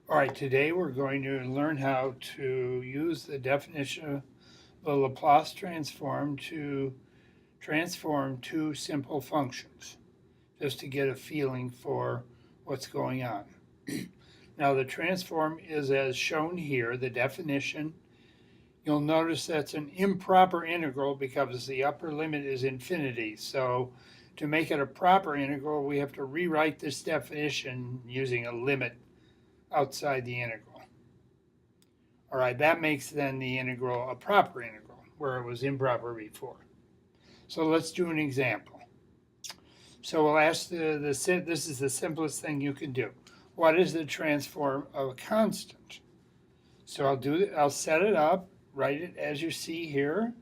All right, today we're going to learn how to use the definition of the Laplace transform to transform two simple functions, just to get a feeling for what's going on. Now, the transform is as shown here, the definition. You'll notice that's an improper integral because the upper limit is infinity. So to make it a proper integral, we have to rewrite this definition using a limit outside the integral. All right, that makes then the integral a proper integral, where it was improper before. So let's do an example. So we'll ask this is the simplest thing you can do. What is the transform of a constant? So I'll set it up, write it as you see here,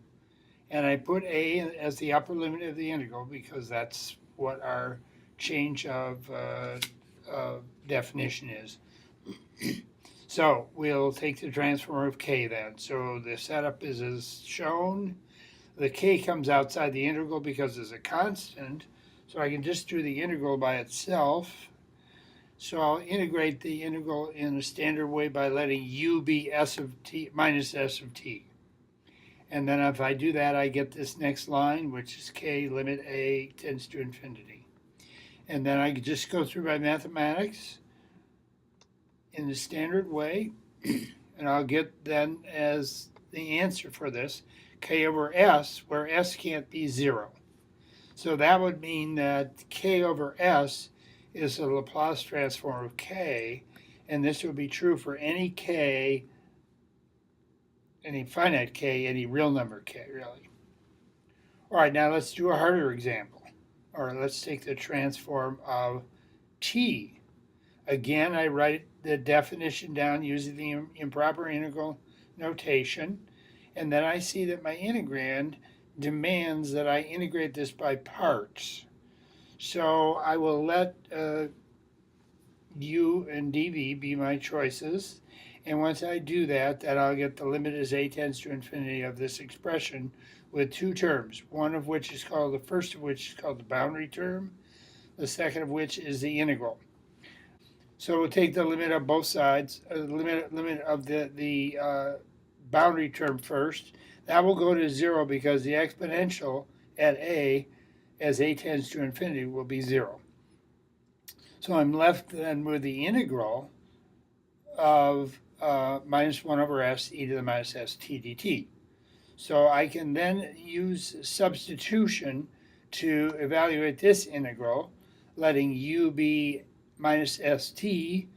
and I put a as the upper limit of the integral because that's what our change of definition is. So we'll take the transform of k then. So the setup is as shown. The k comes outside the integral because it's a constant. So I can just do the integral by itself. So I'll integrate the integral in a standard way by letting u be s of t minus s of t. And then if I do that, I get this next line, which is k limit a tends to infinity. And then I just go through my mathematics in the standard way, and I'll get then as the answer for this, k over s, where s can't be 0. So that would mean that k over s is the Laplace transform of k, and this would be true for any k, any finite k, any real number k, really. All right, now let's do a harder example. Or let's take the transform of t. Again, I write the definition down using the improper integral notation, and then I see that my integrand demands that I integrate this by parts. So I will let u and dv be my choices, and once I do that, then I'll get the limit as a tends to infinity of this expression with two terms, one of which is called, the first of which is called the boundary term, the second of which is the integral. So we'll take the limit of both sides, limit of the boundary term first. That will go to 0 because the exponential at a, as a tends to infinity, will be 0. So I'm left then with the integral of minus 1 over s e to the minus s t dt. So I can then use substitution to evaluate this integral, letting u be minus st,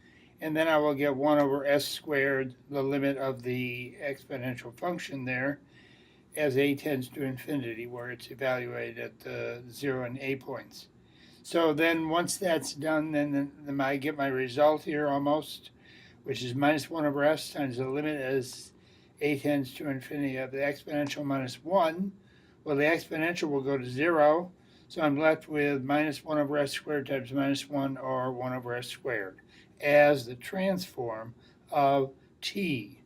and then I will get 1 over s squared, the limit of the exponential function there, as a tends to infinity, where it's evaluated at the 0 and a points. So then once that's done, then I get my result here almost, which is minus 1 over s times the limit as a tends to infinity of the exponential minus 1. Well, the exponential will go to 0, so I'm left with minus 1 over s squared times minus 1, or 1 over s squared, as the transform of t.